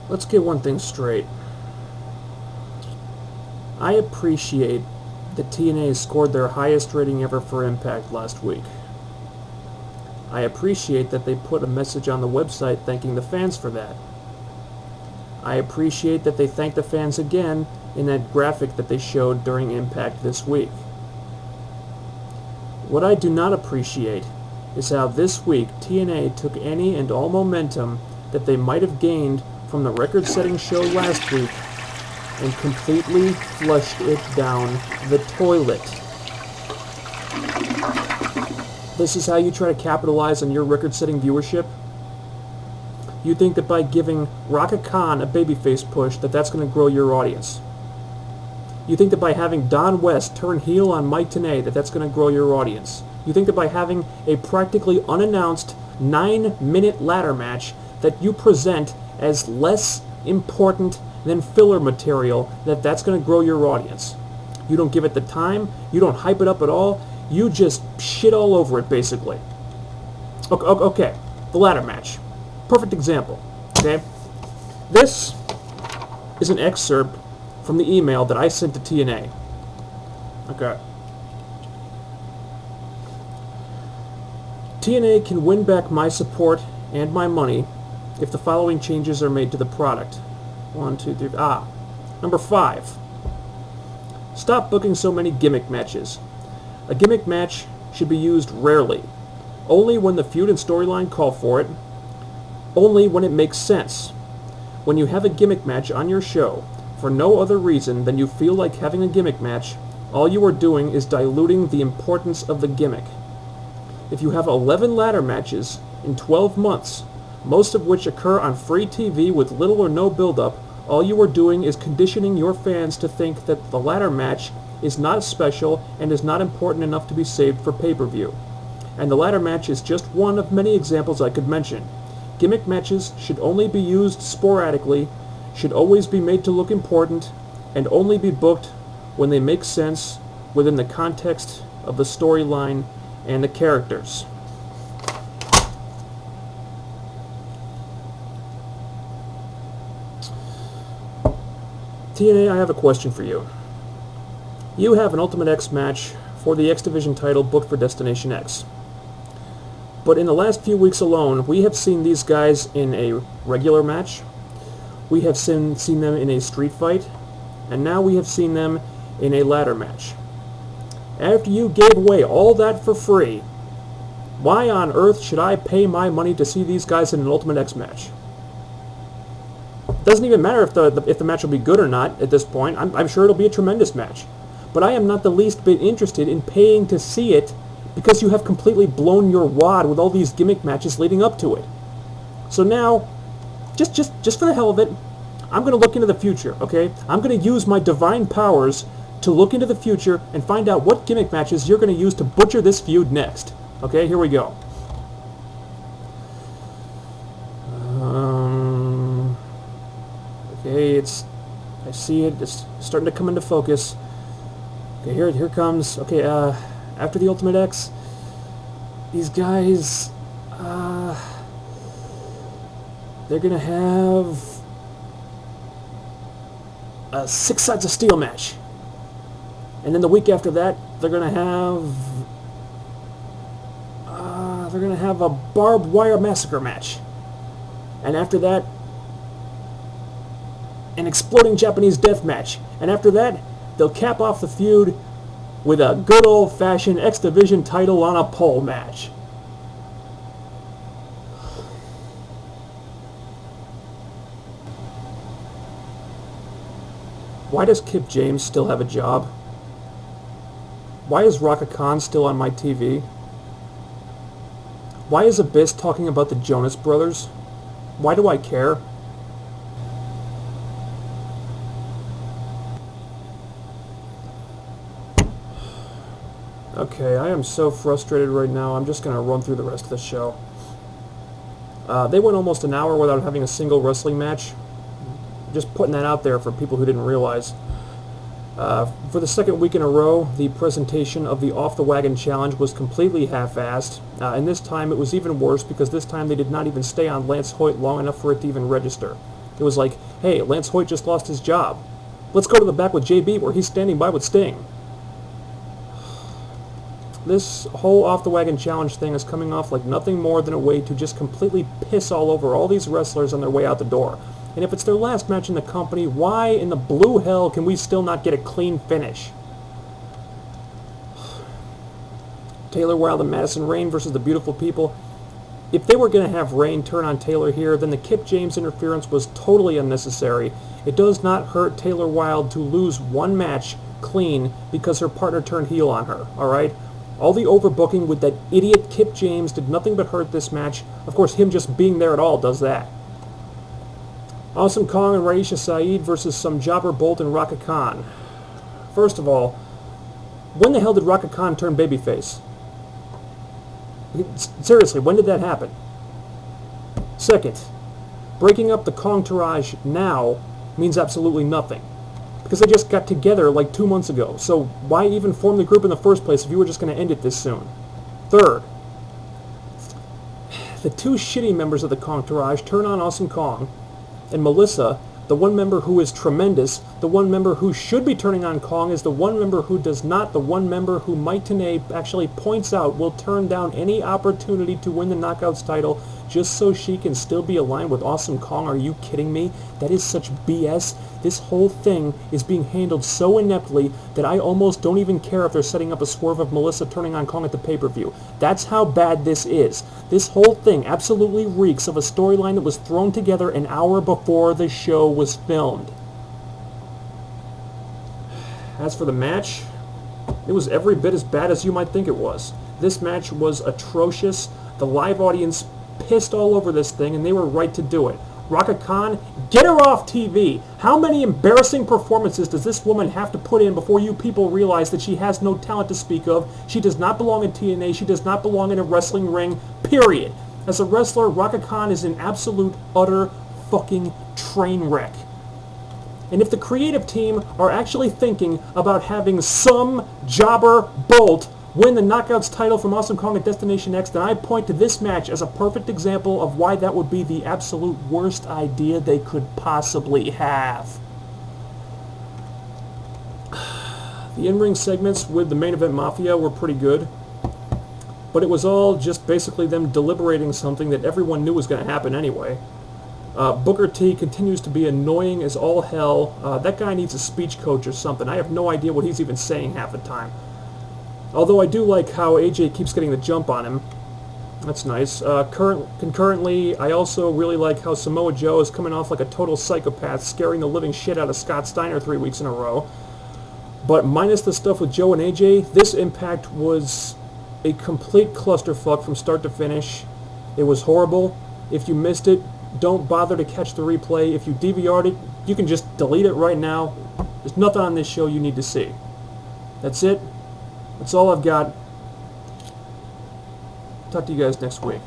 Let's get one thing straight. I appreciate that TNA scored their highest rating ever for Impact last week. I appreciate that they put a message on the website thanking the fans for that. I appreciate that they thanked the fans again in that graphic that they showed during Impact this week. What I do not appreciate is how this week TNA took any and all momentum that they might have gained from the record-setting show last week and completely flushed it down the toilet. This is how you try to capitalize on your record-setting viewership? You think that by giving Raka Khan a babyface push that's going to grow your audience. You think that by having Don West turn heel on Mike Tenay that's going to grow your audience. You think that by having a practically unannounced 9-minute ladder match that you present as less important than filler material that's going to grow your audience. You don't give it the time, you don't hype it up at all, you just shit all over it basically. Okay, the ladder match. Perfect example, okay? This is an excerpt from the email that I sent to TNA. Okay. TNA can win back my support and my money if the following changes are made to the product. 1, 2, 3, Number 5. Stop booking so many gimmick matches. A gimmick match should be used rarely. Only when the feud and storyline call for it. Only when it makes sense. When you have a gimmick match on your show, for no other reason than you feel like having a gimmick match, all you are doing is diluting the importance of the gimmick. If you have 11 ladder matches in 12 months, most of which occur on free TV with little or no build-up, all you are doing is conditioning your fans to think that the ladder match is not special and is not important enough to be saved for pay-per-view. And the ladder match is just one of many examples I could mention. Gimmick matches should only be used sporadically, should always be made to look important, and only be booked when they make sense within the context of the storyline and the characters. TNA, I have a question for you. You have an Ultimate X match for the X Division title booked for Destination X. But in the last few weeks alone, we have seen these guys in a regular match, we have seen them in a street fight, and now we have seen them in a ladder match. After you gave away all that for free, why on earth should I pay my money to see these guys in an Ultimate X match? It doesn't even matter if the match will be good or not at this point. I'm sure it'll be a tremendous match. But I am not the least bit interested in paying to see it because you have completely blown your wad with all these gimmick matches leading up to it. So now, just for the hell of it, I'm going to look into the future, okay? I'm going to use my divine powers to look into the future and find out what gimmick matches you're going to use to butcher this feud next. Okay, here we go. Okay, I see it. It's starting to come into focus. Okay, here it comes. Okay, after the Ultimate X, these guys, they're gonna have a 6 Sides of Steel match, and then the week after that, they're gonna have a barbed wire massacre match, and after that, an exploding Japanese death match, and after that, they'll cap off the feud with a good old-fashioned X Division title on a pole match. Why does Kip James still have a job? Why is Raka Khan still on my TV? Why is Abyss talking about the Jonas Brothers? Why do I care? Okay, I am so frustrated right now, I'm just going to run through the rest of the show. They went almost an hour without having a single wrestling match. Just putting that out there for people who didn't realize. For the second week in a row, the presentation of the Off the Wagon Challenge was completely half-assed, and this time it was even worse because this time they did not even stay on Lance Hoyt long enough for it to even register. It was like, hey, Lance Hoyt just lost his job. Let's go to the back with JB where he's standing by with Sting. This whole off-the-wagon challenge thing is coming off like nothing more than a way to just completely piss all over all these wrestlers on their way out the door. And if it's their last match in the company, why in the blue hell can we still not get a clean finish? Taylor Wilde and Madison Rayne versus the Beautiful People. If they were going to have Rayne turn on Taylor here, then the Kip James interference was totally unnecessary. It does not hurt Taylor Wilde to lose one match clean because her partner turned heel on her, alright? All the overbooking with that idiot Kip James did nothing but hurt this match. Of course, him just being there at all does that. Awesome Kong and Raisha Saeed versus some jobber Bolt and Raka Khan. First of all, when the hell did Raka Khan turn babyface? Seriously, when did that happen? Second, breaking up the Kongtourage now means absolutely nothing. Because they just got together like 2 months ago. So why even form the group in the first place if you were just going to end it this soon? Third, the two shitty members of the Kongtourage turn on Awesome Kong, and Melissa, the one member who is tremendous, the one member who should be turning on Kong is the one member who does not, the one member who Mike Tenay actually points out will turn down any opportunity to win the Knockouts title just so she can still be aligned with Awesome Kong. Are you kidding me? That is such BS. This whole thing is being handled so ineptly that I almost don't even care if they're setting up a swerve of Melissa turning on Kong at the pay-per-view. That's how bad this is. This whole thing absolutely reeks of a storyline that was thrown together an hour before the show was filmed. As for the match, it was every bit as bad as you might think it was. This match was atrocious. The live audience pissed all over this thing, and they were right to do it. Raka Khan, get her off TV. How many embarrassing performances does this woman have to put in before you people realize that she has no talent to speak of? She does not belong in TNA. She does not belong in a wrestling ring, period. As a wrestler, Raka Khan is an absolute, utter fucking train wreck. And if the creative team are actually thinking about having some jobber Bolt win the Knockouts title from Awesome Kong at Destination X, then I point to this match as a perfect example of why that would be the absolute worst idea they could possibly have. The in-ring segments with the Main Event Mafia were pretty good, but it was all just basically them deliberating something that everyone knew was going to happen anyway. Booker T continues to be annoying as all hell. That guy needs a speech coach or something. I have no idea what he's even saying half the time. Although I do like how AJ keeps getting the jump on him. That's nice. Concurrently, I also really like how Samoa Joe is coming off like a total psychopath, scaring the living shit out of Scott Steiner 3 weeks in a row. But minus the stuff with Joe and AJ, this Impact was a complete clusterfuck from start to finish. It was horrible. If you missed it, don't bother to catch the replay. If you DVR'd it, you can just delete it right now. There's nothing on this show you need to see. That's it. That's all I've got. Talk to you guys next week.